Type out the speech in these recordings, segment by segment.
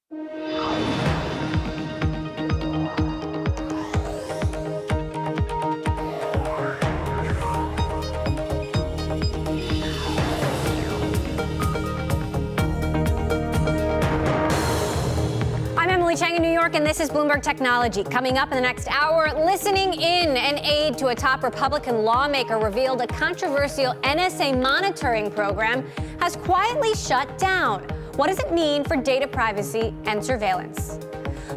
In New York, and this is Bloomberg Technology. Coming up in the next hour, listening in, an aide to a top Republican lawmaker revealed a controversial NSA monitoring program has quietly shut down. What does it mean for data privacy and surveillance?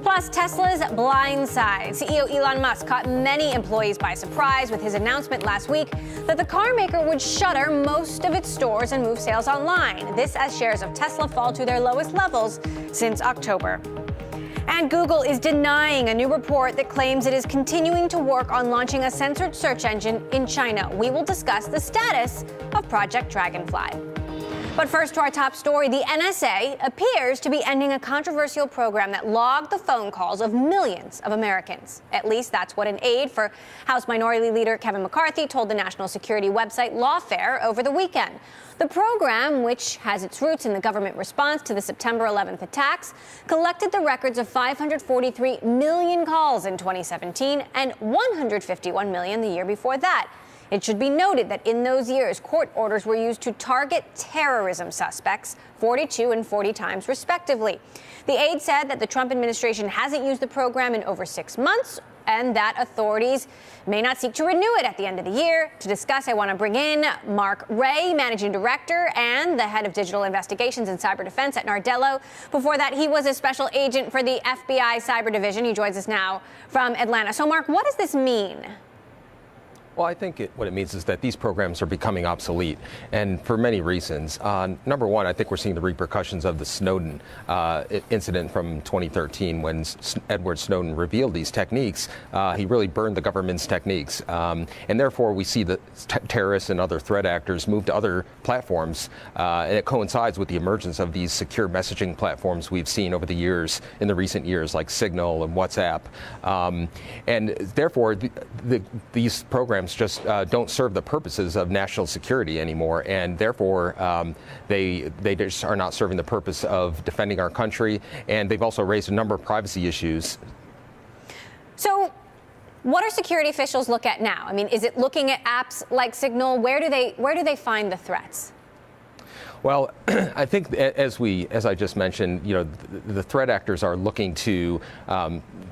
Plus, Tesla's blind side. CEO Elon Musk caught many employees by surprise with his announcement last week that the car maker would shutter most of its stores and move sales online. This as shares of Tesla fall to their lowest levels since October. And Google is denying a new report that claims it is continuing to work on launching a censored search engine in China. We will discuss the status of Project Dragonfly. But first, to our top story, the NSA appears to be ending a controversial program that logged the phone calls of millions of Americans. At least that's what an aide for House Minority Leader Kevin McCarthy told the national security website Lawfare over the weekend. The program, which has its roots in the government response to the September 11th attacks, collected the records of 543 million calls in 2017 and 151 million the year before that. It should be noted that in those years, court orders were used to target terrorism suspects 42 and 40 times, respectively. The aide said that the Trump administration hasn't used the program in over 6 months and that authorities may not seek to renew it at the end of the year. To discuss, I want to bring in Mark Ray, Managing Director and the Head of Digital Investigations and Cyber Defense at Nardello. Before that, he was a special agent for the FBI Cyber Division. He joins us now from Atlanta. So, Mark, what does this mean? Well, I think what it means is that these programs are becoming obsolete, and for many reasons. Number one, I think we're seeing the repercussions of the Snowden incident from 2013 when Edward Snowden revealed these techniques. He really burned the government's techniques, and therefore we see the terrorists and other threat actors move to other platforms, and it coincides with the emergence of these secure messaging platforms we've seen over the years, in the recent years, like Signal and WhatsApp, and therefore these programs just don't serve the purposes of national security anymore, and therefore they just are not serving the purpose of defending our country, and they've also raised a number of privacy issues. So what are security officials look at now? I mean, is it looking at apps like Signal? Where do they find the threats? Well, I think as I just mentioned, the threat actors are looking to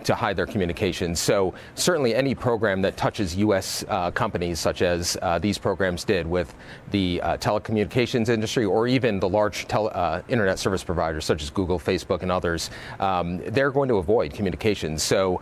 hide their communications. So certainly any program that touches U.S. companies, such as these programs did with the telecommunications industry, or even the large internet service providers such as Google, Facebook, and others, they're going to avoid communications. So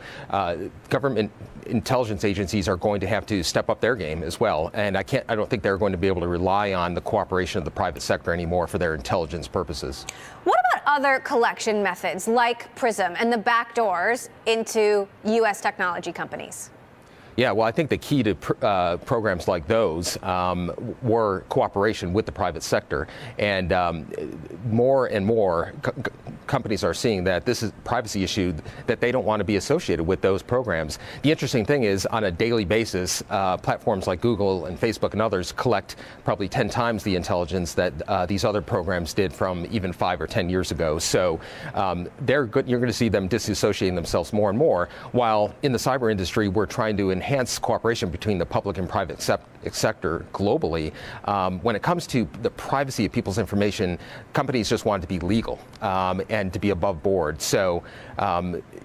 government intelligence agencies are going to have to step up their game as well. And I don't think they're going to be able to rely on the cooperation of the private sector anymore for their intelligence purposes. What about other collection methods like PRISM and the backdoors into U.S. technology companies? Yeah, well, I think the key to programs like those were cooperation with the private sector. And more and more companies are seeing that this is a privacy issue, that they don't want to be associated with those programs. The interesting thing is, on a daily basis, platforms like Google and Facebook and others collect probably 10 times the intelligence that these other programs did from even 5 or 10 years ago. So you're going to see them disassociating themselves more and more, while in the cyber industry, we're trying to enhance cooperation between the public and private sector globally. When it comes to the privacy of people's information, companies just want it to be legal and to be above board. So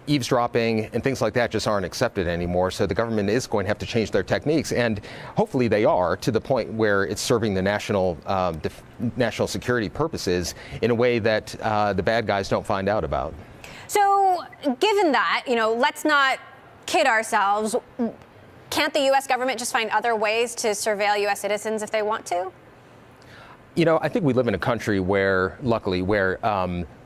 eavesdropping and things like that just aren't accepted anymore. So the government is going to have to change their techniques, and hopefully they are, to the point where it's serving the national security purposes in a way that the bad guys don't find out about. So given that, let's not kid ourselves. Can't the U.S. government just find other ways to surveil U.S. citizens if they want to? I think we live in a country where, luckily,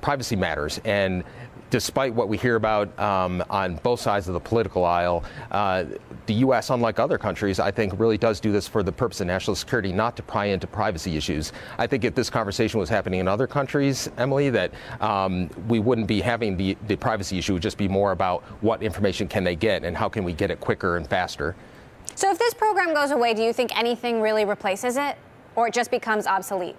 privacy matters. And despite what we hear about on both sides of the political aisle, the U.S., unlike other countries, I think really does do this for the purpose of national security, not to pry into privacy issues. I think if this conversation was happening in other countries, Emily, that we wouldn't be having the privacy issue. It would just be more about what information can they get and how can we get it quicker and faster. So if this program goes away, do you think anything really replaces it, or it just becomes obsolete?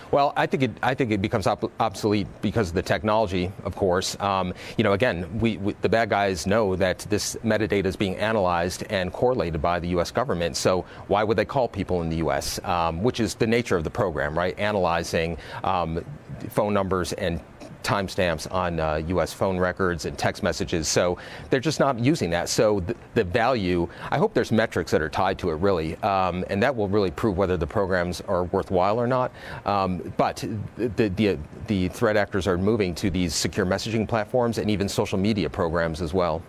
Well, I think it becomes obsolete because of the technology, of course. Again, the bad guys know that this metadata is being analyzed and correlated by the U.S. government. So why would they call people in the U.S., which is the nature of the program, right? Analyzing phone numbers and timestamps on U.S. phone records and text messages. So they're just not using that. So the value, I hope there's metrics that are tied to it, really, and that will really prove whether the programs are worthwhile or not. But the threat actors are moving to these secure messaging platforms and even social media programs as well.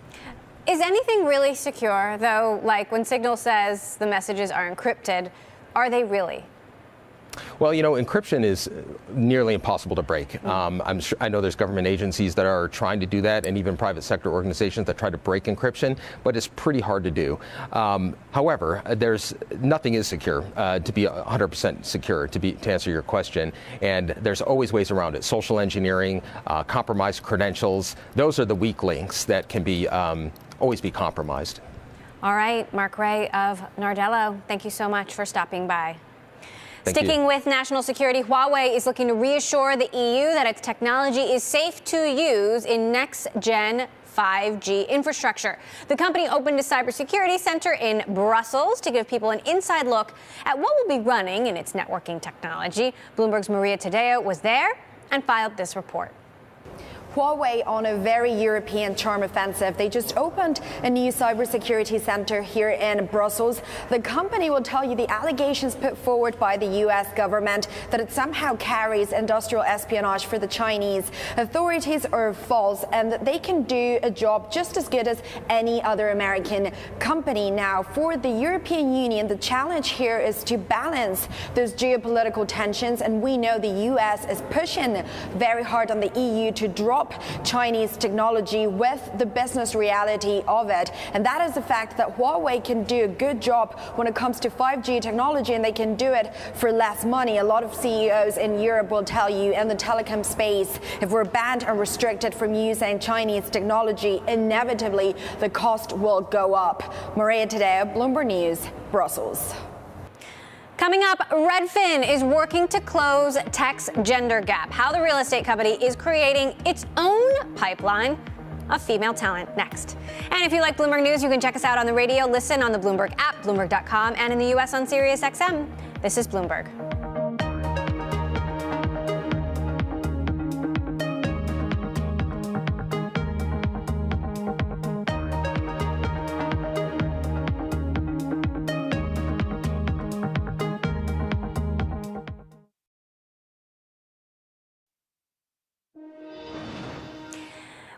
Is anything really secure, though? Like when Signal says the messages are encrypted, are they really? Well, encryption is nearly impossible to break. I know there's government agencies that are trying to do that, and even private sector organizations that try to break encryption, but it's pretty hard to do. However, nothing is secure to be 100% secure, to answer your question, and there's always ways around it. Social engineering, compromised credentials, those are the weak links that can be always be compromised. All right, Mark Ray of Nardello, thank you so much for stopping by. Sticking with national security, Huawei is looking to reassure the EU that its technology is safe to use in next-gen 5G infrastructure. The company opened a cybersecurity center in Brussels to give people an inside look at what will be running in its networking technology. Bloomberg's Maria Tadeo was there and filed this report. Huawei on a very European charm offensive. They just opened a new cybersecurity center here in Brussels. The company will tell you the allegations put forward by the U.S. government that it somehow carries industrial espionage for the Chinese authorities are false, and that they can do a job just as good as any other American company. Now, for the European Union, the challenge here is to balance those geopolitical tensions, and we know the U.S. is pushing very hard on the EU to drop Chinese technology with the business reality of it. And that is the fact that Huawei can do a good job when it comes to 5G technology, and they can do it for less money. A lot of CEOs in Europe will tell you in the telecom space, if we're banned and restricted from using Chinese technology, inevitably the cost will go up. Maria Tadeo, Bloomberg News, Brussels. Coming up, Redfin is working to close tech's gender gap. How the real estate company is creating its own pipeline of female talent. Next. And if you like Bloomberg News, you can check us out on the radio, listen on the Bloomberg app, Bloomberg.com, and in the U.S. on Sirius XM. This is Bloomberg.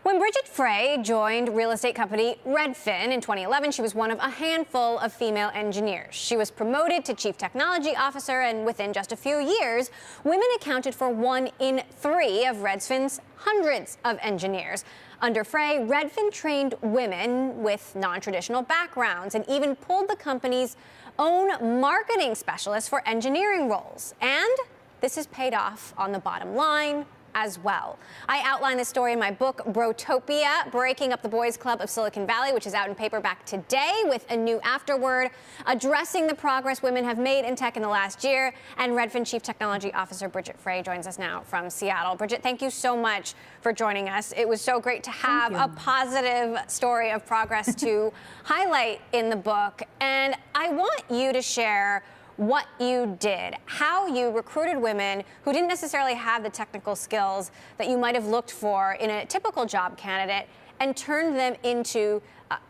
When Bridget Frey joined real estate company Redfin in 2011, she was one of a handful of female engineers. She was promoted to chief technology officer, and within just a few years, women accounted for 1 in 3 of Redfin's hundreds of engineers. Under Frey, Redfin trained women with non-traditional backgrounds and even pulled the company's own marketing specialists for engineering roles. And this has paid off on the bottom line as well. I outline this story in my book, Brotopia, Breaking Up the Boys Club of Silicon Valley, which is out in paperback today with a new afterword addressing the progress women have made in tech in the last year. And Redfin Chief Technology Officer Bridget Frey joins us now from Seattle. Bridget, thank you so much for joining us. It was so great to have a positive story of progress to highlight in the book. And I want you to share what you did, how you recruited women who didn't necessarily have the technical skills that you might have looked for in a typical job candidate, and turned them into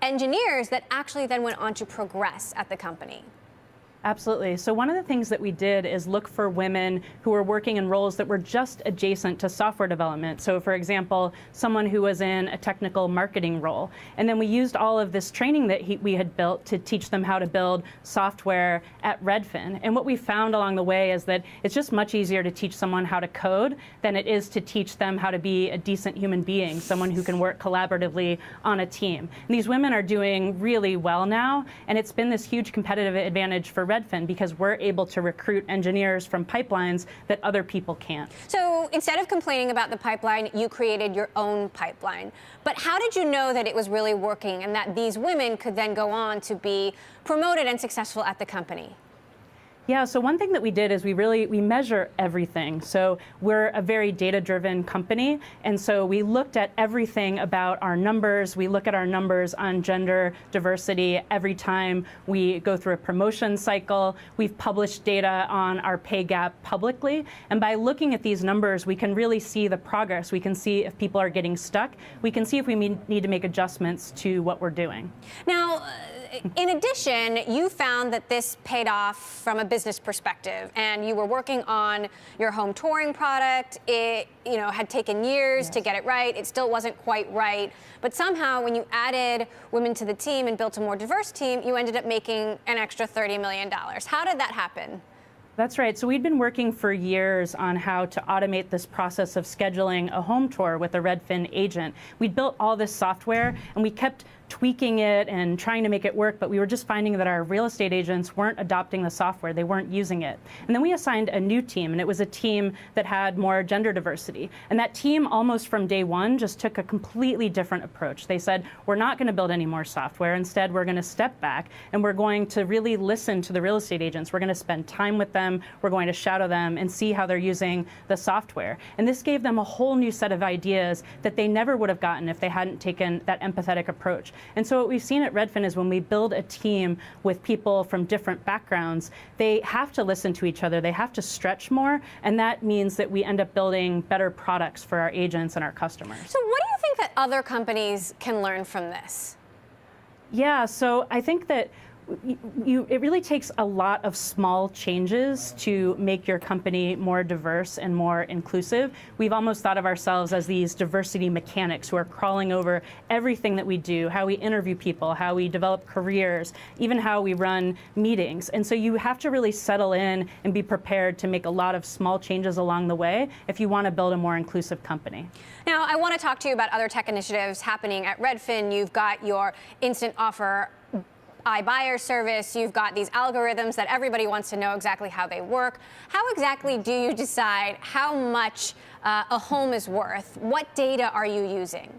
engineers that actually then went on to progress at the company. Absolutely. So one of the things that we did is look for women who were working in roles that were just adjacent to software development. So for example, someone who was in a technical marketing role. And then we used all of this training that we had built to teach them how to build software at Redfin. And what we found along the way is that it's just much easier to teach someone how to code than it is to teach them how to be a decent human being, someone who can work collaboratively on a team. And these women are doing really well now, and it's been this huge competitive advantage for Redfin because we're able to recruit engineers from pipelines that other people can't. So instead of complaining about the pipeline, you created your own pipeline. But how did you know that it was really working and that these women could then go on to be promoted and successful at the company? Yeah, so one thing that we did is we measure everything. So we're a very data-driven company, and so we looked at everything about our numbers. We look at our numbers on gender diversity every time we go through a promotion cycle. We've published data on our pay gap publicly, and by looking at these numbers, we can really see the progress. We can see if people are getting stuck. We can see if we need to make adjustments to what we're doing. Now, in addition, you found that this paid off from a business perspective, and you were working on your home touring product. It, had taken years to get it right. It still wasn't quite right. But somehow, when you added women to the team and built a more diverse team, you ended up making an extra $30 million. How did that happen? That's right. So we'd been working for years on how to automate this process of scheduling a home tour with a Redfin agent. We'd built all this software, and we kept tweaking it and trying to make it work, but we were just finding that our real estate agents weren't adopting the software. They weren't using it. And then we assigned a new team, and it was a team that had more gender diversity. And that team, almost from day one, just took a completely different approach. They said, we're not going to build any more software. Instead, we're going to step back, and we're going to really listen to the real estate agents. We're going to spend time with them. We're going to shadow them and see how they're using the software. And this gave them a whole new set of ideas that they never would have gotten if they hadn't taken that empathetic approach. And so what we've seen at Redfin is when we build a team with people from different backgrounds, they have to listen to each other. They have to stretch more. And that means that we end up building better products for our agents and our customers. So what do you think that other companies can learn from this? Yeah, so I think that it really takes a lot of small changes to make your company more diverse and more inclusive. We've almost thought of ourselves as these diversity mechanics who are crawling over everything that we do, how we interview people, how we develop careers, even how we run meetings. And so you have to really settle in and be prepared to make a lot of small changes along the way if you want to build a more inclusive company. Now, I want to talk to you about other tech initiatives happening at Redfin. You've got your instant offer iBuyer service. You've got these algorithms that everybody wants to know exactly how they work. How exactly do you decide how much a home is worth? What data are you using?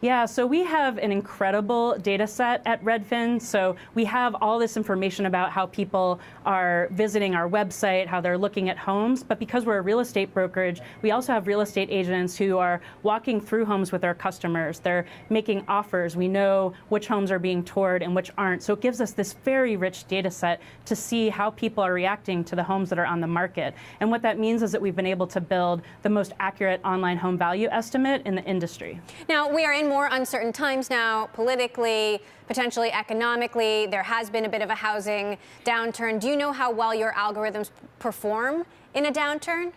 Yeah, so we have an incredible data set at Redfin. So we have all this information about how people are visiting our website, how they're looking at homes. But because we're a real estate brokerage, we also have real estate agents who are walking through homes with our customers. They're making offers. We know which homes are being toured and which aren't. So it gives us this very rich data set to see how people are reacting to the homes that are on the market. And what that means is that we've been able to build the most accurate online home value estimate in the industry. Now, we are in more uncertain times now, politically, potentially economically. There has been a bit of a housing downturn. Do you know how well your algorithms perform in a downturn?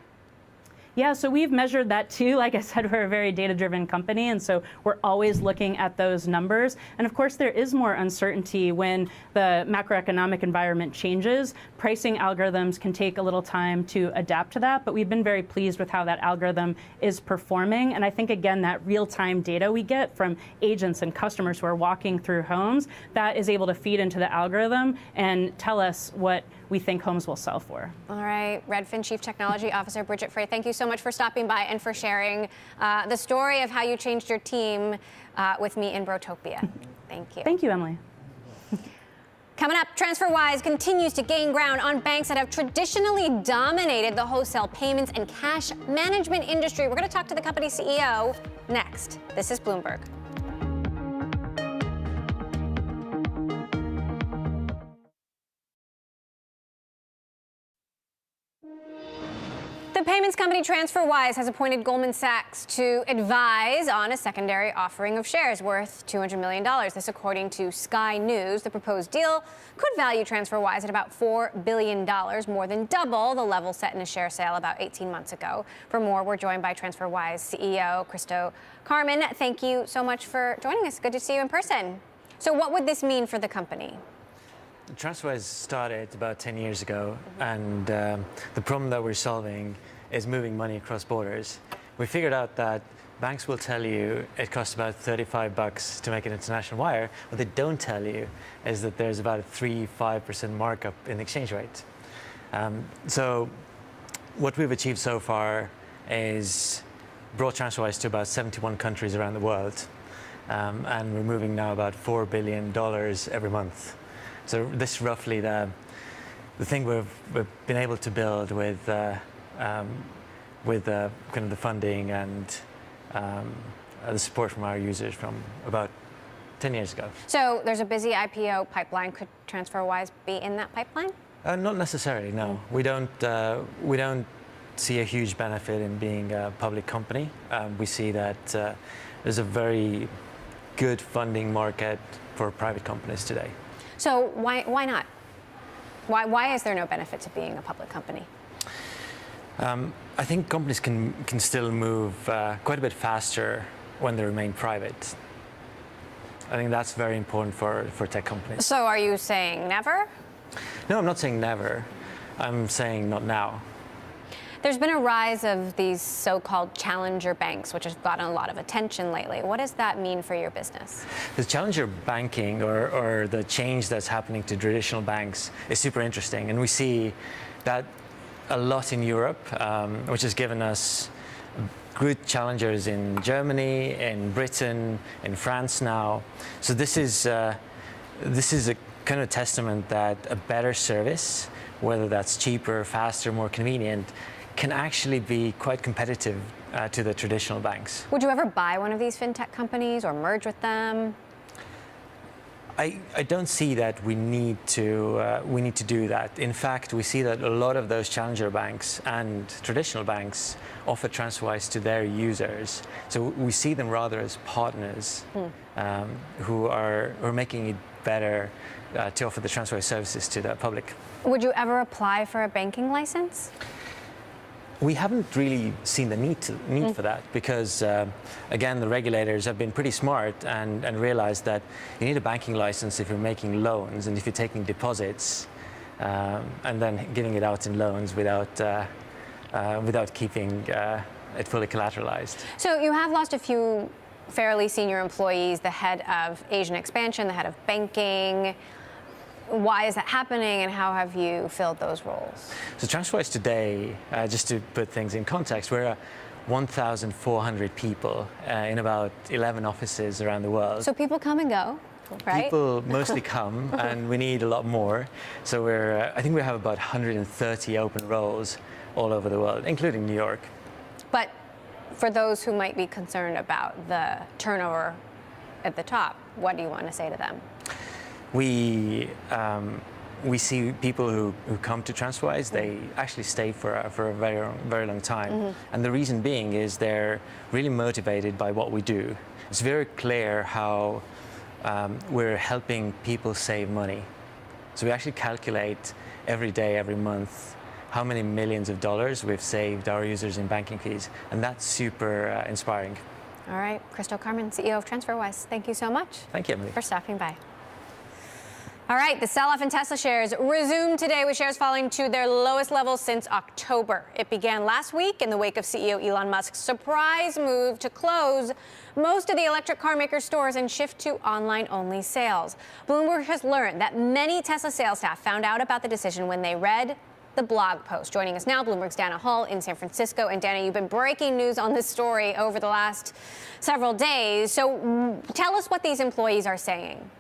Yeah, so we've measured that too. Like I said, we're a very data-driven company, and so we're always looking at those numbers. And of course, there is more uncertainty when the macroeconomic environment changes. Pricing algorithms can take a little time to adapt to that, but we've been very pleased with how that algorithm is performing. And I think, again, that real-time data we get from agents and customers who are walking through homes, that is able to feed into the algorithm and tell us what we think homes will sell for. All right, Redfin Chief Technology Officer Bridget Frey, thank you so much for stopping by and for sharing the story of how you changed your team with me in Brotopia. Thank you. Thank you, Emily. Coming up, TransferWise continues to gain ground on banks that have traditionally dominated the wholesale payments and cash management industry. We're going to talk to the company's CEO next. This is Bloomberg. The payments company TransferWise has appointed Goldman Sachs to advise on a secondary offering of shares worth $200 million. This according to Sky News. The proposed deal could value TransferWise at about $4 billion, more than double the level set in a share sale about 18 months ago. For more, we're joined by TransferWise CEO Christo Carmen. Thank you so much for joining us. Good to see you in person. So what would this mean for the company? TransferWise started about 10 years ago, and the problem that we're solving is moving money across borders. We figured out that banks will tell you it costs about $35 to make an international wire. What they don't tell you is that there's about a 3-5% markup in the exchange rate. So what we've achieved so far is brought TransferWise to about 71 countries around the world, and we're moving now about $4 billion every month. So this is roughly the the thing we've been able to build with kind of the funding and the support from our users from about 10 years ago. So there's a busy IPO pipeline. Could TransferWise be in that pipeline? Not necessarily, no. We don't see a huge benefit in being a public company. We see that there's a very good funding market for private companies today. So why not? Why is there no benefit to being a public company? I think companies can still move quite a bit faster when they remain private. I think that's very important for tech companies. So are you saying never? No, I'm not saying never. I'm saying not now. There's been a rise of these so-called challenger banks, which has gotten a lot of attention lately. What does that mean for your business? The challenger banking or the change that's happening to traditional banks is super interesting. And we see that a lot in Europe, which has given us good challengers in Germany, in Britain, in France now. So this is a kind of testament that a better service, whether that's cheaper, faster, more convenient, can actually be quite competitive to the traditional banks. Would you ever buy one of these fintech companies or merge with them? I don't see that we need to do that. In fact, we see that a lot of those challenger banks and traditional banks offer TransferWise to their users. So we see them rather as partners who are making it better to offer the TransferWise services to the public. Would you ever apply for a banking license? We haven't really seen the need for that because, again, the regulators have been pretty smart and realized that you need a banking license if you're making loans and if you're taking deposits and then giving it out in loans without keeping it fully collateralized. So you have lost a few fairly senior employees, the head of Asian expansion, the head of banking. Why is that happening, and how have you filled those roles? So TransferWise today, just to put things in context, we're 1,400 people in about 11 offices around the world. So people come and go, right? People mostly come, and we need a lot more. So I think we have about 130 open roles all over the world, including New York. But for those who might be concerned about the turnover at the top, what do you want to say to them? We see people who come to TransferWise, they actually stay for a very, very long time. And the reason being is they're really motivated by what we do. It's very clear how we're helping people save money. So we actually calculate every day, every month, how many millions of dollars we've saved our users in banking fees. And that's super inspiring. All right, Crystal Carmen, CEO of TransferWise, thank you so much. Thank you, Emily. For stopping by. All right, the sell-off in Tesla shares resumed today with shares falling to their lowest levels since October. It began last week in the wake of CEO Elon Musk's surprise move to close most of the electric car maker stores and shift to online-only sales. Bloomberg has learned that many Tesla sales staff found out about the decision when they read the blog post. Joining us now, Bloomberg's Dana Hull in San Francisco. And Dana, you've been breaking news on this story over the last several days. So tell us what these employees are saying.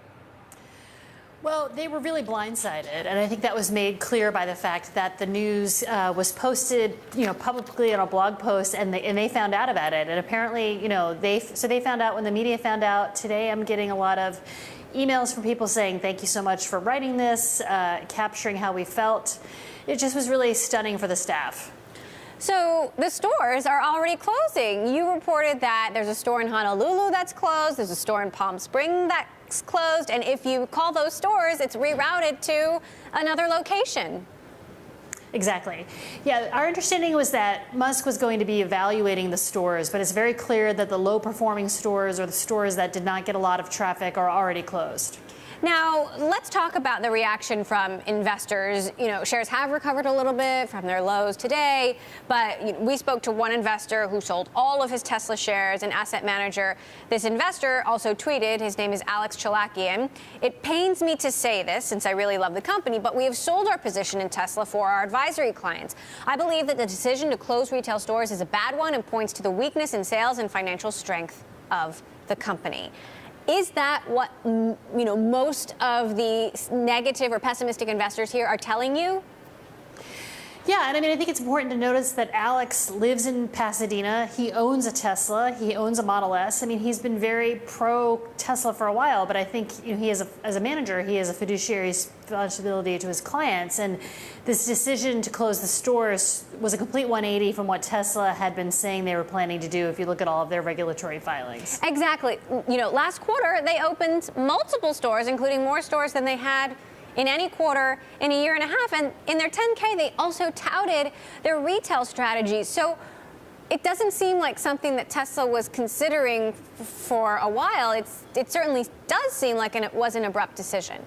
Well, they were really blindsided, and I think that was made clear by the fact that the news was posted, publicly on a blog post, and they found out about it. And apparently, they found out when the media found out. Today, I'm getting a lot of emails from people saying, "Thank you so much for writing this, capturing how we felt." It just was really stunning for the staff. So the stores are already closing. You reported that there's a store in Honolulu that's closed. There's a store in Palm Springs that's closed. And if you call those stores, it's rerouted to another location. Exactly. Yeah, our understanding was that Musk was going to be evaluating the stores, but it's very clear that the low-performing stores or the stores that did not get a lot of traffic are already closed. Now, let's talk about the reaction from investors. Shares have recovered a little bit from their lows today, but we spoke to one investor who sold all of his Tesla shares, an asset manager. This investor also tweeted, his name is Alex Chalakian. "It pains me to say this since I really love the company, but we have sold our position in Tesla for our advisory clients. I believe that the decision to close retail stores is a bad one and points to the weakness in sales and financial strength of the company." Is that what most of the negative or pessimistic investors here are telling you? Yeah, and I mean, I think it's important to notice that Alex lives in Pasadena. He owns a Tesla. He owns a Model S. I mean, he's been very pro-Tesla for a while, but I think he as a manager, he has a fiduciary responsibility to his clients. And this decision to close the stores was a complete 180 from what Tesla had been saying they were planning to do if you look at all of their regulatory filings. Exactly. Last quarter, they opened multiple stores, including more stores than they had in any quarter in a year and a half. And in their 10K, they also touted their retail strategy. So it doesn't seem like something that Tesla was considering for a while. It certainly does seem like it was an abrupt decision.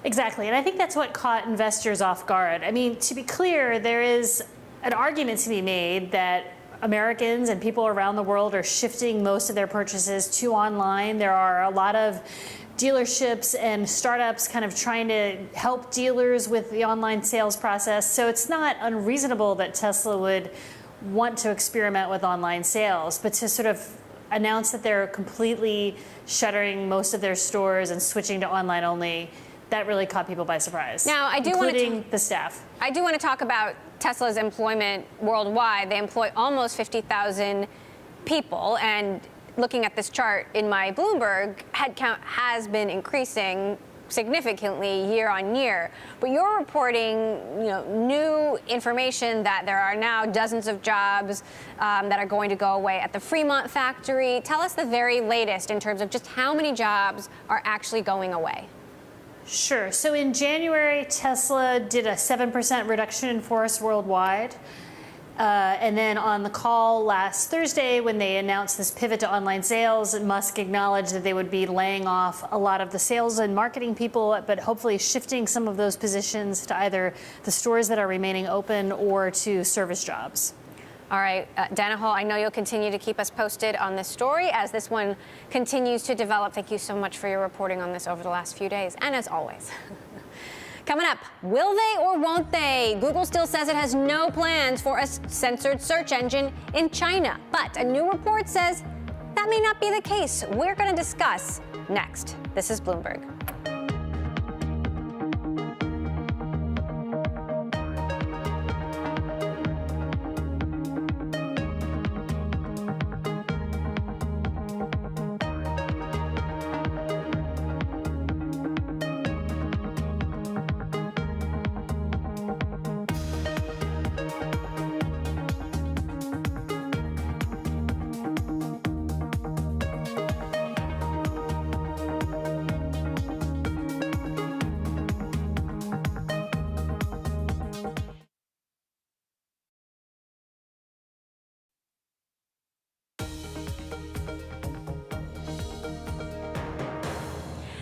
Exactly. And I think that's what caught investors off guard. I mean, to be clear, there is an argument to be made that Americans and people around the world are shifting most of their purchases to online. There are a lot of dealerships and startups kind of trying to help dealers with the online sales process. So it's not unreasonable that Tesla would want to experiment with online sales, but to sort of announce that they're completely shuttering most of their stores and switching to online only, that really caught people by surprise. Now, including the staff. I do want to talk about Tesla's employment worldwide. They employ almost 50,000 people, and looking at this chart in my Bloomberg, headcount has been increasing significantly year on year. But you're reporting, new information that there are now dozens of jobs that are going to go away at the Fremont factory. Tell us the very latest in terms of just how many jobs are actually going away. Sure. So in January, Tesla did a 7% reduction in force worldwide. And then on the call last Thursday, when they announced this pivot to online sales, Musk acknowledged that they would be laying off a lot of the sales and marketing people, but hopefully shifting some of those positions to either the stores that are remaining open or to service jobs. All right, Dana Hall, I know you'll continue to keep us posted on this story as this one continues to develop. Thank you so much for your reporting on this over the last few days, and as always. Coming up, will they or won't they? Google still says it has no plans for a censored search engine in China, but a new report says that may not be the case. We're going to discuss next. This is Bloomberg.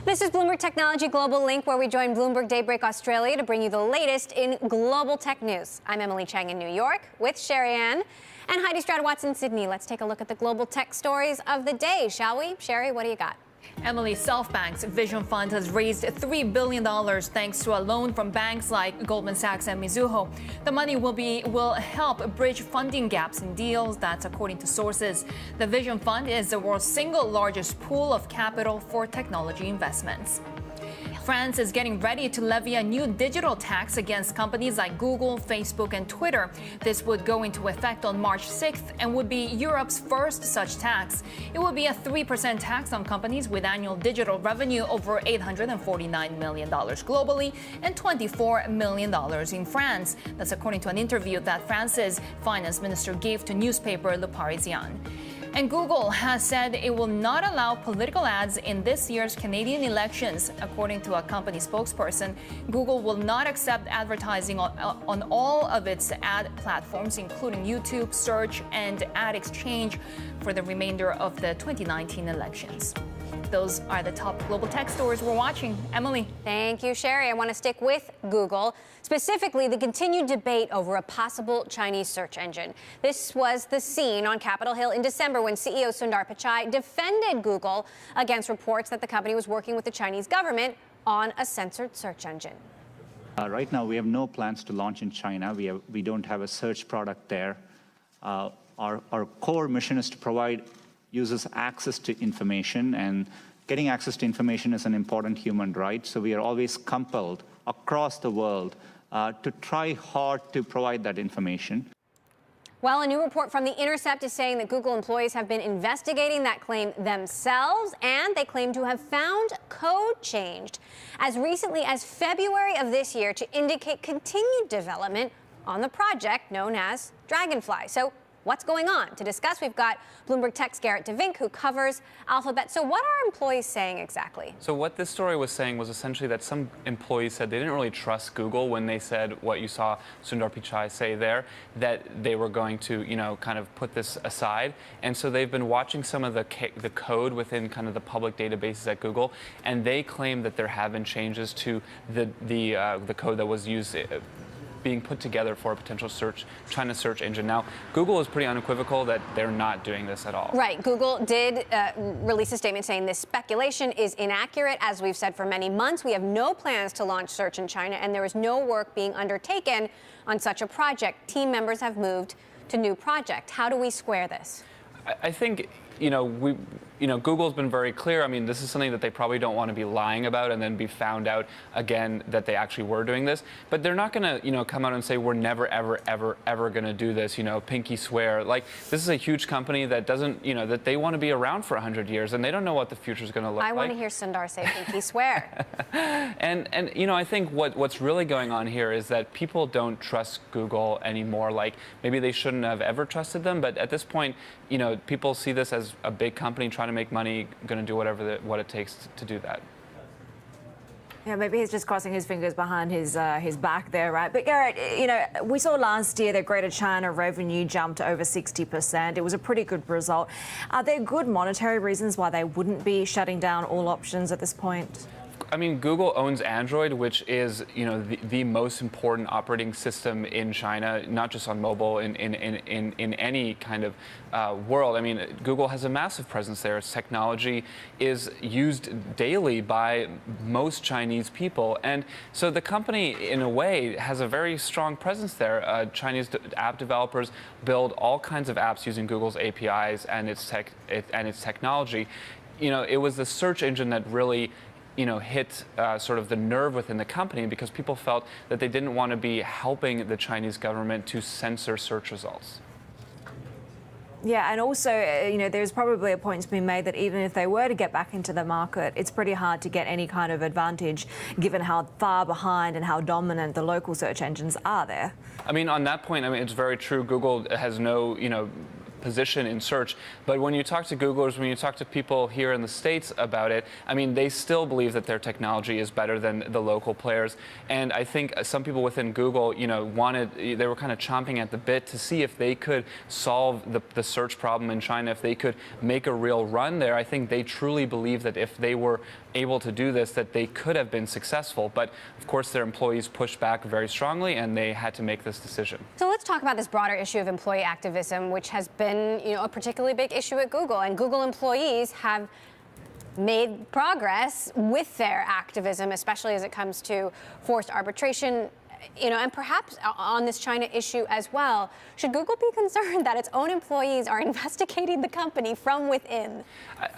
This is Bloomberg Technology Global Link, where we join Bloomberg Daybreak Australia to bring you the latest in global tech news. I'm Emily Chang in New York with Sherry Ann and Heidi Stroud-Watts in Sydney. Let's take a look at the global tech stories of the day, shall we? Sherry, what do you got? Emily, SoftBank's Vision Fund has raised $3 billion thanks to a loan from banks like Goldman Sachs and Mizuho. The money will help bridge funding gaps in deals. That's according to sources. The Vision Fund is the world's single largest pool of capital for technology investments. France is getting ready to levy a new digital tax against companies like Google, Facebook, and Twitter. This would go into effect on March 6th and would be Europe's first such tax. It would be a 3% tax on companies with annual digital revenue over $849 million globally and $24 million in France. That's according to an interview that France's finance minister gave to newspaper Le Parisien. And Google has said it will not allow political ads in this year's Canadian elections. According to a company spokesperson, Google will not accept advertising on all of its ad platforms, including YouTube, Search, and Ad Exchange, for the remainder of the 2019 elections. Those are the top global tech stories we're watching. Emily. Thank you, Sherry. I want to stick with Google, specifically the continued debate over a possible Chinese search engine. This was the scene on Capitol Hill in December when CEO Sundar Pichai defended Google against reports that the company was working with the Chinese government on a censored search engine. Right now, we have no plans to launch in China. We don't have a search product there. Our core mission is to provide users access to information, and getting access to information is an important human right. So we are always compelled across the world to try hard to provide that information. Well, a new report from The Intercept is saying that Google employees have been investigating that claim themselves, and they claim to have found code changed as recently as February of this year to indicate continued development on the project known as Dragonfly. So what's going on? To discuss, we've got Bloomberg Tech's Garrett DeVink, who covers Alphabet. So what are employees saying exactly? So what this story was saying was essentially that some employees said they didn't really trust Google when they said what you saw Sundar Pichai say there, that they were going to, kind of put this aside. And so they've been watching some of the code within kind of the public databases at Google, and they claim that there have been changes to the code that was used being put together for a potential China search engine. Now, Google is pretty unequivocal that they're not doing this at all. Right. Google did release a statement saying this speculation is inaccurate. As we've said for many months, we have no plans to launch search in China, and there is no work being undertaken on such a project. Team members have moved to new project. How do we square this? I think, Google's been very clear. I mean, this is something that they probably don't want to be lying about and then be found out again that they actually were doing this. But they're not going to, come out and say we're never, ever, ever, ever going to do this, pinky swear. Like, this is a huge company that doesn't, that they want to be around for 100 years, and they don't know what the future is going to look like. I want to hear Sundar say pinky swear. and I think what's really going on here is that people don't trust Google anymore. Like, maybe they shouldn't have ever trusted them, but at this point, people see this as a big company trying to make money, going to do what it takes to do that. Yeah, maybe he's just crossing his fingers behind his back there, right? But Garrett, we saw last year that Greater China revenue jumped over 60%. It was a pretty good result. Are there good monetary reasons why they wouldn't be shutting down all options at this point? I mean, Google owns Android, which is, the most important operating system in China, not just on mobile, in any kind of world. I mean, Google has a massive presence there. Its technology is used daily by most Chinese people. And so the company, in a way, has a very strong presence there. Chinese app developers build all kinds of apps using Google's APIs and its technology. It was the search engine that really hit sort of the nerve within the company, because people felt that they didn't want to be helping the Chinese government to censor search results. Yeah, and also, there's probably a point to be made that even if they were to get back into the market, it's pretty hard to get any kind of advantage given how far behind and how dominant the local search engines are there. I mean, on that point, it's very true. Google has no, position in search. But when you talk to Googlers, when you talk to people here in the States about it, I mean, they still believe that their technology is better than the local players. And I think some people within Google, they were kind of chomping at the bit to see if they could solve the search problem in China, if they could make a real run there. I think they truly believe that if they were able to do this, that they could have been successful. But of course, their employees pushed back very strongly, and they had to make this decision. So let's talk about this broader issue of employee activism, which has been, a particularly big issue at Google. And Google employees have made progress with their activism, especially as it comes to forced arbitration, and perhaps on this China issue as well. Should Google be concerned that its own employees are investigating the company from within?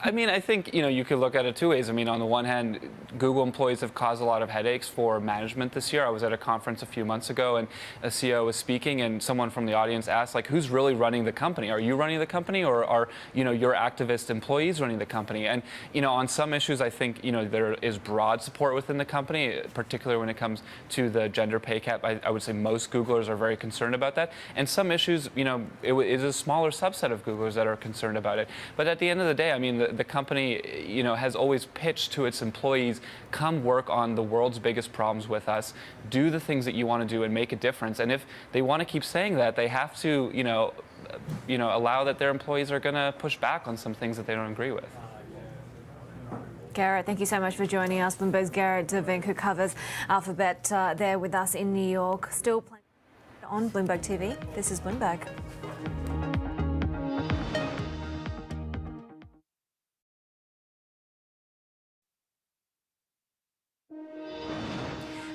I mean, I think, you could look at it two ways. I mean, on the one hand, Google employees have caused a lot of headaches for management this year. I was at a conference a few months ago, and a CEO was speaking, and someone from the audience asked, like, who's really running the company? Are you running the company, or are, your activist employees running the company? And, on some issues, I think, there is broad support within the company, particularly when it comes to the gender pay cap. I would say most Googlers are very concerned about that. And some issues, it is a smaller subset of Googlers that are concerned about it. But at the end of the day, I mean, the company, has always pitched to its employees, come work on the world's biggest problems with us, do the things that you want to do and make a difference. And if they want to keep saying that, they have to, allow that their employees are going to push back on some things that they don't agree with. Garrett, thank you so much for joining us. Bloomberg's Garrett DeVink, who covers Alphabet, there with us in New York. Still playing on Bloomberg TV. This is Bloomberg.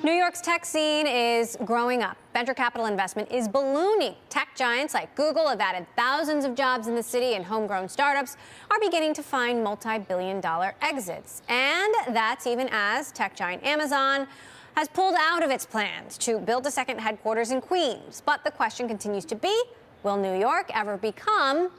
New York's tech scene is growing up. Venture capital investment is ballooning. Tech giants like Google have added thousands of jobs in the city, and homegrown startups are beginning to find multi-billion-dollar exits. And that's even as tech giant Amazon has pulled out of its plans to build a second headquarters in Queens. But the question continues to be, will New York ever become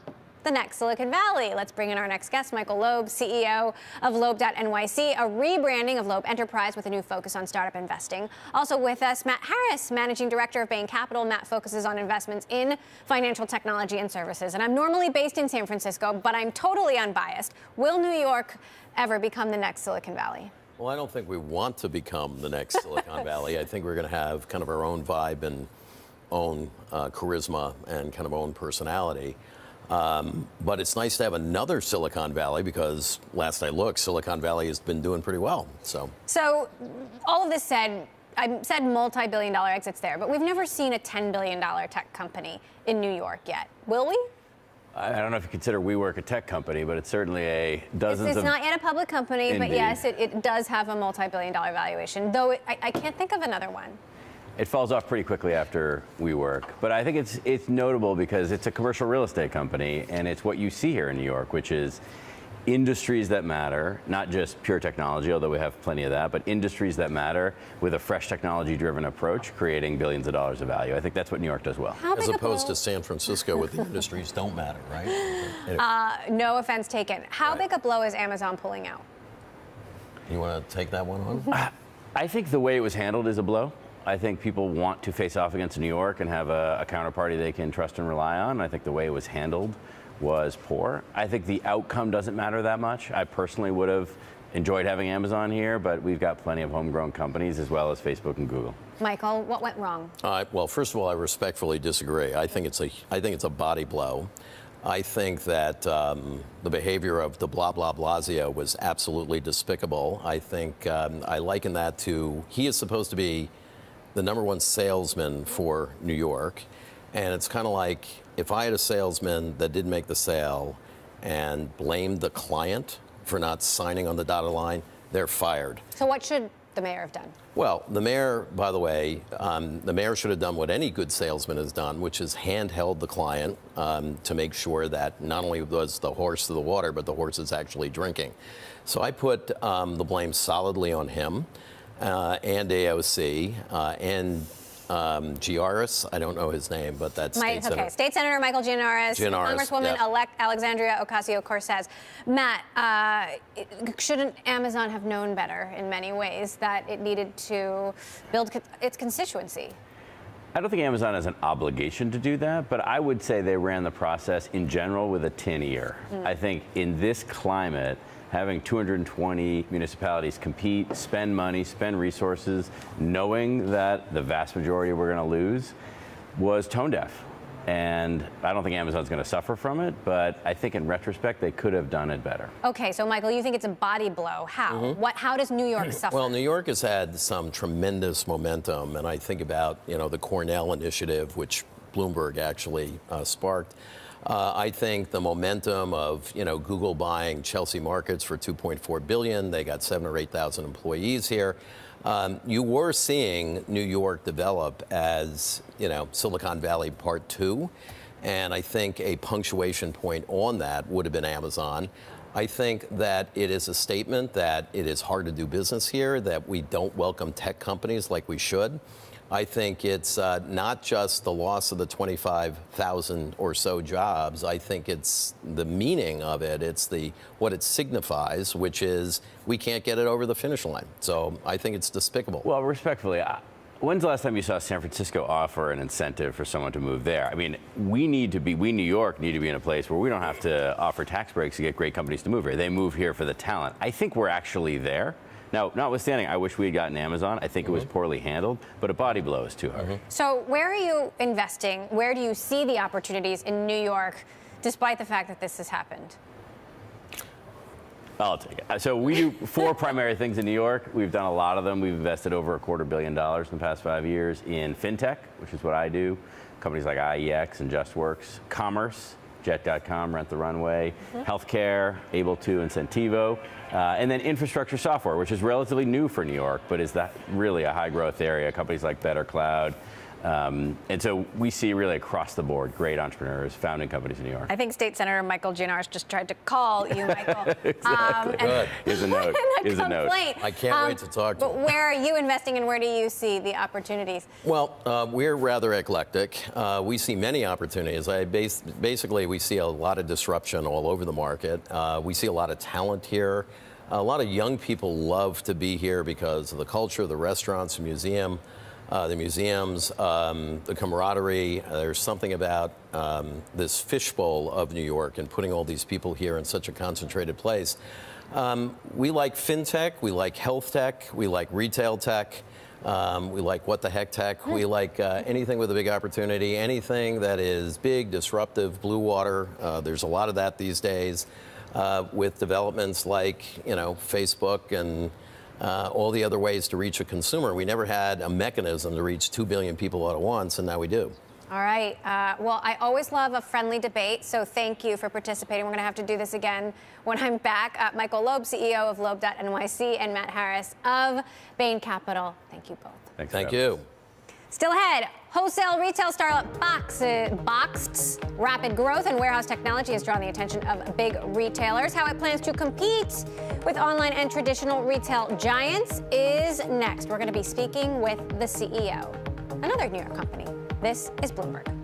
the next Silicon Valley? Let's bring in our next guest, Michael Loeb, CEO of Loeb.nyc, a rebranding of Loeb Enterprise with a new focus on startup investing. Also with us, Matt Harris, Managing Director of Bain Capital. Matt focuses on investments in financial technology and services. And I'm normally based in San Francisco, but I'm totally unbiased. Will New York ever become the next Silicon Valley? Well, I don't think we want to become the next Silicon Valley. I think we're going to have kind of our own vibe and own charisma and kind of own personality. But it's nice to have another Silicon Valley because last I looked, Silicon Valley has been doing pretty well. So all of this said, I said multi-billion-dollar exits there, but we've never seen a $10 billion tech company in New York yet. Will we? I don't know if you consider WeWork a tech company, but it's certainly a dozens It's not yet a public company, Indeed. but yes, it does have a multi-billion-dollar valuation, though I can't think of another one. It falls off pretty quickly after WeWork, but I think it's notable because it's a commercial real estate company, and it's what you see here in New York, which is industries that matter, not just pure technology, although we have plenty of that, but industries that matter with a fresh technology-driven approach, creating billions of dollars of value. I think that's what New York does well. As opposed to San Francisco, with the industries don't matter, right? Anyway. No offense taken. How big a blow is Amazon pulling out? You want to take that one on? I think the way it was handled is a blow. I think people want to face off against New York and have a counterparty they can trust and rely on. I think the way it was handled was poor. I think the outcome doesn't matter that much. I personally would have enjoyed having Amazon here, but we've got plenty of homegrown companies as well as Facebook and Google. Michael, what went wrong? Well, first of all, I respectfully disagree. I think it's a body blow. I think that the behavior of the blah, blah, blasio was absolutely despicable. I think I liken that to, he is supposed to be the #1 salesman for New York. And it's kind of like if I had a salesman that didn't make the sale and blamed the client for not signing on the dotted line, they're fired. So what should the mayor have done? Well, the mayor, by the way, the mayor should have done what any good salesman has done, which is handheld the client to make sure that not only was the horse to the water, but the horse is actually drinking. So I put the blame solidly on him. And AOC, and Giaris, I don't know his name, but that's State Senator. State Senator Michael Gianaris, Congresswoman-elect Alexandria Ocasio-Cortez. Matt, shouldn't Amazon have known better in many ways that it needed to build its constituency? I don't think Amazon has an obligation to do that, but I would say they ran the process in general with a tin ear. I think in this climate, having 220 municipalities compete, spend money, spend resources, knowing that the vast majority we're going to lose, was tone deaf. And I don't think Amazon's going to suffer from it, but I think in retrospect, they could have done it better. Okay, so Michael, you think it's a body blow. How? How does New York suffer? Well, New York has had some tremendous momentum, and I think about, the Cornell initiative, which Bloomberg actually sparked. I think the momentum of, Google buying Chelsea Markets for $2.4 billion. They got 7,000 or 8,000 employees here. You were seeing New York develop as, Silicon Valley Part 2. And I think a punctuation point on that would have been Amazon. I think that it is a statement that it is hard to do business here, that we don't welcome tech companies like we should. I think it's not just the loss of the 25,000 or so jobs. I think it's the meaning of it. It's what it signifies, which is we can't get it over the finish line. So I think it's despicable. Well, respectfully, when's the last time you saw San Francisco offer an incentive for someone to move there? I mean, we New York need to be in a place where we don't have to offer tax breaks to get great companies to move here. They move here for the talent. I think we're actually there. Now, notwithstanding, I wish we had gotten Amazon. I think it was poorly handled, but a body blow is too hard. So where are you investing? Where do you see the opportunities in New York, despite the fact that this has happened? I'll take it. So we do 4 primary things in New York. We've done a lot of them. We've invested over $250 million in the past 5 years in fintech, which is what I do. Companies like IEX and JustWorks, commerce, Jet.com, Rent the Runway, healthcare, Able to, and Centivo, and then infrastructure software, which is relatively new for New York, but is that really a high growth area. Companies like Better Cloud. And so we see really across the board great entrepreneurs founding companies in New York. I think State Senator Michael Giannaris just tried to call you, Michael. Exactly. Good. Here's a note. Here's a note. I can't wait to talk to But him. where are you investing and where do you see the opportunities? Well, we're rather eclectic. We see many opportunities. Basically, we see a lot of disruption all over the market. We see a lot of talent here. A lot of young people love to be here because of the culture, the restaurants, the museums, the camaraderie. There's something about this fishbowl of New York and putting all these people here in such a concentrated place. We like fintech, we like health tech, we like retail tech, we like what the heck tech, we like anything with a big opportunity, anything that is big, disruptive, blue water. There's a lot of that these days with developments like, Facebook and all the other ways to reach a consumer. We never had a mechanism to reach 2 billion people all at once, and now we do. All right. Well, I always love a friendly debate, so thank you for participating. We're going to have to do this again when I'm back. Michael Loeb, CEO of Loeb.nyc, and Matt Harris of Bain Capital. Thank you both. Thanks. Thank you. Still ahead, wholesale retail startup Boxed's rapid growth and warehouse technology has drawn the attention of big retailers. How it plans to compete with online and traditional retail giants is next. We're going to be speaking with the CEO, another New York company. This is Bloomberg.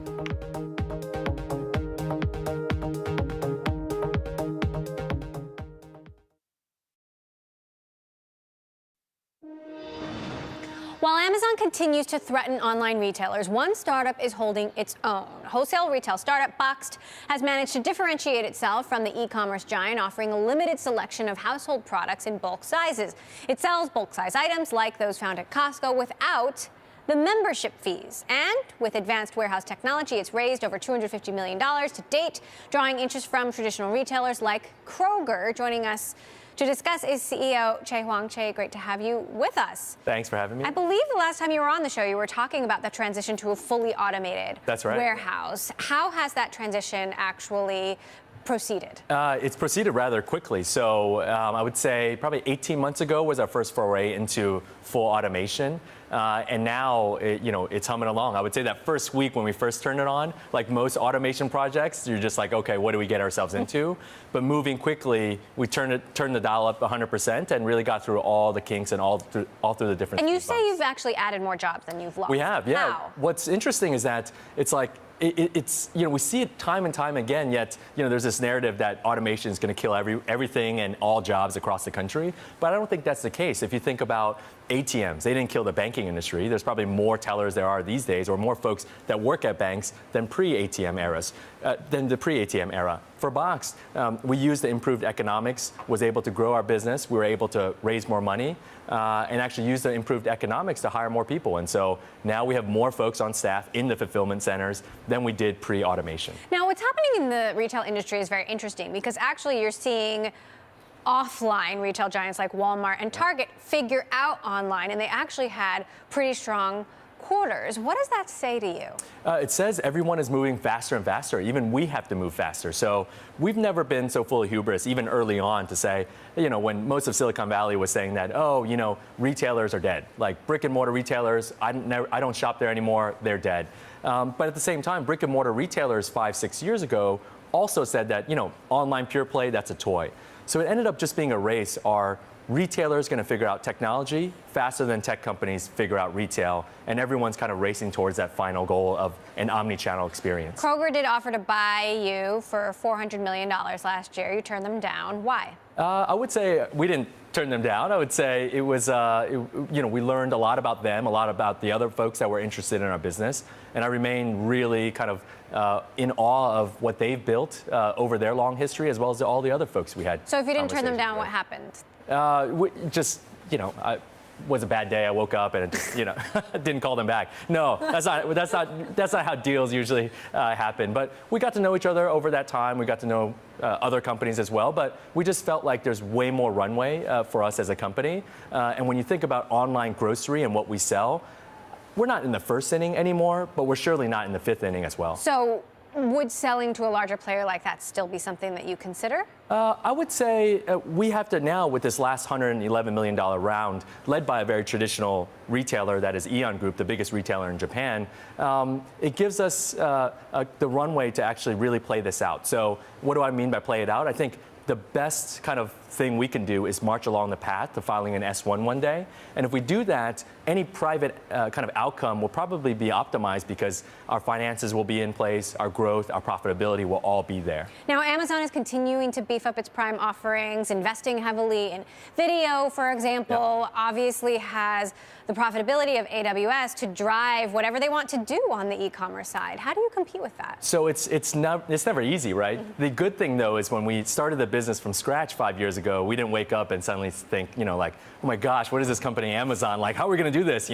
While Amazon continues to threaten online retailers, one startup is holding its own. Wholesale retail startup Boxed has managed to differentiate itself from the e-commerce giant, offering a limited selection of household products in bulk sizes. It sells bulk size items like those found at Costco without the membership fees. And with advanced warehouse technology, it's raised over $250 million to date, drawing interest from traditional retailers like Kroger. Joining us to discuss is CEO Che Huang. Che, great to have you with us. Thanks for having me. I believe the last time you were on the show, you were talking about the transition to a fully automated warehouse. How has that transition actually proceeded? It's proceeded rather quickly. So I would say probably 18 months ago was our first foray into full automation. And now, it's humming along. I would say that first week when we first turned it on, like most automation projects, you're just like, okay, what do we get ourselves into? But moving quickly, we turned the dial up 100% and really got through all the kinks and all through the different. And you say you've actually added more jobs than you've lost. We have, yeah. How? What's interesting is that it's like, it's we see it time and time again, yet there's this narrative that automation is going to kill everything and all jobs across the country. But I don't think that's the case. If you think about ATMs, they didn't kill the banking industry. There's probably more tellers there are these days, or more folks that work at banks than pre-ATM era. For Boxed, we used the improved economics, was able to grow our business. We were able to raise more money and actually use the improved economics to hire more people. And so now we have more folks on staff in the fulfillment centers than we did pre-automation. Now, what's happening in the retail industry is very interesting because actually you're seeing offline retail giants like Walmart and Target figure out online, and they actually had pretty strong quarters. What does that say to you? It says everyone is moving faster and faster. Even we have to move faster. So we've never been so full of hubris, even early on, to say, when most of Silicon Valley was saying that, retailers are dead. Like brick and mortar retailers, I don't shop there anymore, they're dead. But at the same time, brick and mortar retailers 5-6 years ago also said that, online pure play, that's a toy. So it ended up just being a race. Are retailers going to figure out technology faster than tech companies figure out retail? And everyone's kind of racing towards that final goal of an omni-channel experience. Kroger did offer to buy you for $400 million last year. You turned them down. Why? I would say we didn't turn them down. I would say it was, we learned a lot about them, a lot about the other folks that were interested in our business. And I remain really kind of in awe of what they've built over their long history, as well as all the other folks we had. So if you didn't turn them down, what happened? It was a bad day. I woke up and it just, didn't call them back. No, that's not how deals usually happen. But we got to know each other over that time. We got to know other companies as well. But we just felt like there's way more runway for us as a company. And when you think about online grocery and what we sell, we're not in the first inning anymore, but we're surely not in the fifth inning as well. So would selling to a larger player like that still be something that you consider? I would say we have to now, with this last $111 million round, led by a very traditional retailer that is Aeon Group, the biggest retailer in Japan, it gives us the runway to actually really play this out. So what do I mean by play it out? I think the best kind of thing we can do is march along the path to filing an S1 one day. And if we do that, any private kind of outcome will probably be optimized because our finances will be in place, our growth, our profitability will all be there. Now, Amazon is continuing to beef up its Prime offerings, investing heavily in video, for example, obviously has the profitability of AWS to drive whatever they want to do on the e-commerce side. How do you compete with that? So it's never easy, right? The good thing, though, is when we started the business from scratch 5 years ago, we didn't wake up and suddenly think, like, oh my gosh, what is this company Amazon? Like, how are we going to do this,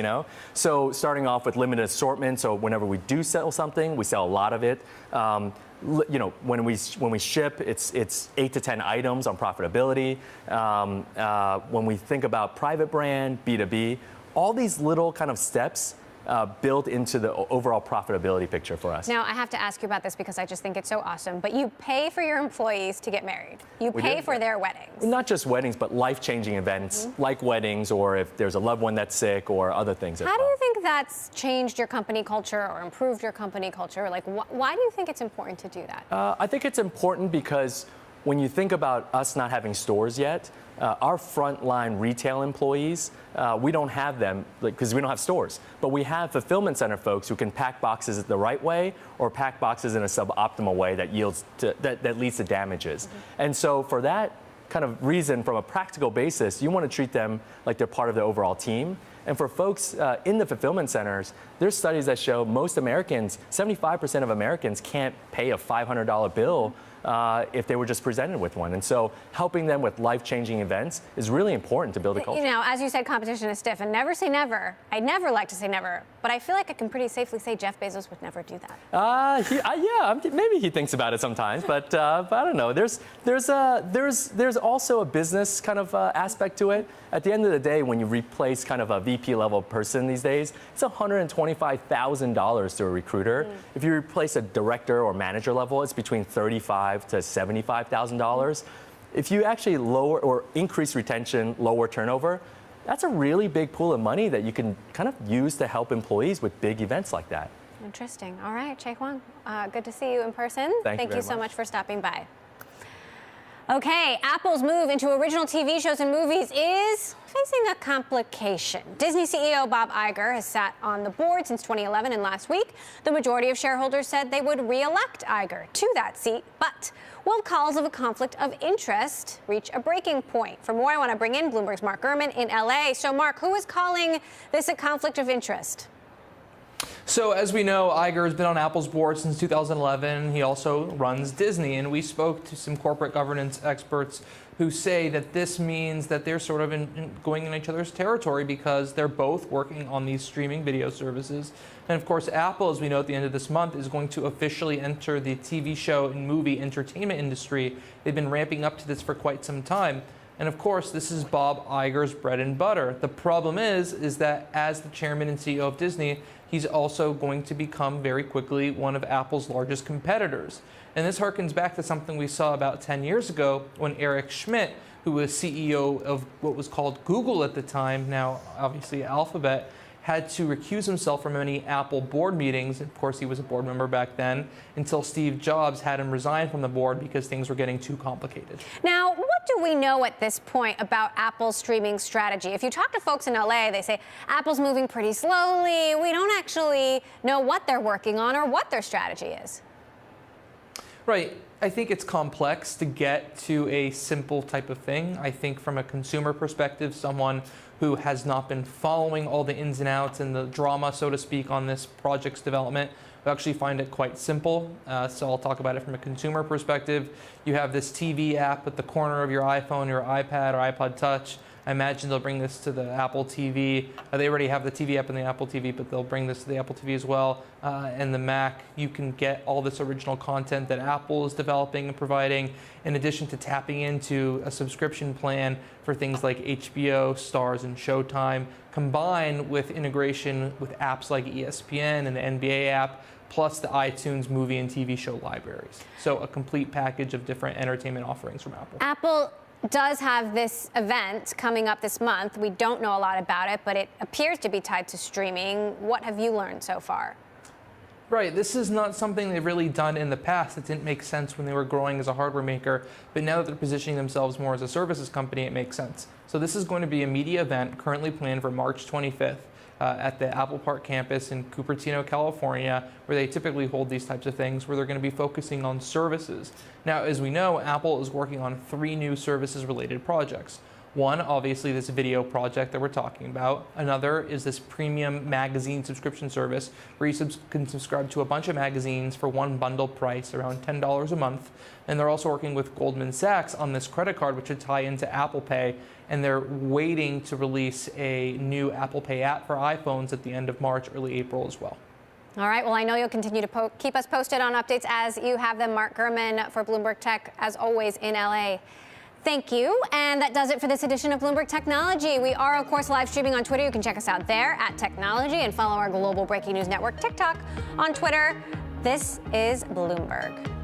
So starting off with limited assortment, so whenever we do sell something, we sell a lot of it. When we ship, it's 8 to 10 items on profitability. When we think about private brand, B2B, all these little kind of steps built into the overall profitability picture for us. Now, I have to ask you about this because I just think it's so awesome, but you pay for your employees to get married. You pay for their weddings. Not just weddings, but life-changing events like weddings, or if there's a loved one that's sick, or other things. How do you think that's changed your company culture or improved your company culture? Like, why do you think it's important to do that? I think it's important because when you think about us not having stores yet, our frontline retail employees, we don't have them because we don't have stores. But we have fulfillment center folks who can pack boxes the right way or pack boxes in a suboptimal way that leads to damages. And so for that kind of reason, from a practical basis, you want to treat them like they're part of the overall team. And for folks in the fulfillment centers, there's studies that show most Americans, 75% of Americans can't pay a $500 bill if they were just presented with one. And so helping them with life-changing events is really important to build a culture. As you said, competition is stiff, and never say never. I never like to say never, but I feel like I can pretty safely say Jeff Bezos would never do that. Maybe he thinks about it sometimes, but I don't know. There's also a business kind of aspect to it. At the end of the day, when you replace kind of a VP level person these days, it's $125,000 to a recruiter. If you replace a director or manager level, it's between $35,000 to $75,000. If you actually lower or increase retention, lower turnover, that's a really big pool of money that you can kind of use to help employees with big events like that. Interesting. All right, Chae Huang, good to see you in person. Thank you so much for stopping by. Okay, Apple's move into original TV shows and movies is facing a complication. Disney CEO Bob Iger has sat on the board since 2011, and last week, the majority of shareholders said they would re-elect Iger to that seat. But will calls of a conflict of interest reach a breaking point? For more, I want to bring in Bloomberg's Mark Gurman in LA. So, Mark, who is calling this a conflict of interest? So as we know, Iger has been on Apple's board since 2011. He also runs Disney, and we spoke to some corporate governance experts who say that this means that they're sort of going in each other's territory because they're both working on these streaming video services. And of course, Apple, as we know, at the end of this month, is going to officially enter the TV show and movie entertainment industry. They've been ramping up to this for quite some time. And of course, this is Bob Iger's bread and butter. The problem is that as the chairman and CEO of Disney, he's also going to become very quickly one of Apple's largest competitors. And this harkens back to something we saw about 10 years ago when Eric Schmidt, who was CEO of what was called Google at the time, now obviously Alphabet, had to recuse himself from many Apple board meetings. Of course, he was a board member back then, until Steve Jobs had him resign from the board because things were getting too complicated. Now, what do we know at this point about Apple's streaming strategy? If you talk to folks in LA, they say Apple's moving pretty slowly. We don't actually know what they're working on or what their strategy is. Right. I think it's complex to get to a simple type of thing. I think from a consumer perspective, someone who has not been following all the ins and outs and the drama, so to speak, on this project's development, will actually find it quite simple. So I'll talk about it from a consumer perspective. You have this TV app at the corner of your iPhone, your iPad, or iPod Touch. I imagine they'll bring this to the Apple TV. They already have the TV app in the Apple TV, but they'll bring this to the Apple TV as well. And the Mac, you can get all this original content that Apple is developing and providing, in addition to tapping into a subscription plan for things like HBO, Stars, and Showtime, combined with integration with apps like ESPN and the NBA app, plus the iTunes movie and TV show libraries. So a complete package of different entertainment offerings from Apple. Apple does have this event coming up this month. We don't know a lot about it, but it appears to be tied to streaming. What have you learned so far? Right, this is not something they've really done in the past. It didn't make sense when they were growing as a hardware maker, but now that they're positioning themselves more as a services company, it makes sense. So this is going to be a media event currently planned for March 25th at the Apple Park campus in Cupertino, California, where they typically hold these types of things, where they're going to be focusing on services. Now, as we know, Apple is working on 3 new services-related projects. One, obviously, this video project that we're talking about. Another is this premium magazine subscription service where you can subscribe to a bunch of magazines for one bundle price, around $10 a month. And they're also working with Goldman Sachs on this credit card, which would tie into Apple Pay. And they're waiting to release a new Apple Pay app for iPhones at the end of March, early April as well. All right. Well, I know you'll continue to keep us posted on updates as you have them. Mark Gurman for Bloomberg Tech, as always, in LA. Thank you. And that does it for this edition of Bloomberg Technology. We are, of course, live streaming on Twitter. You can check us out there at Technology and follow our global breaking news network, TikTok, on Twitter. This is Bloomberg.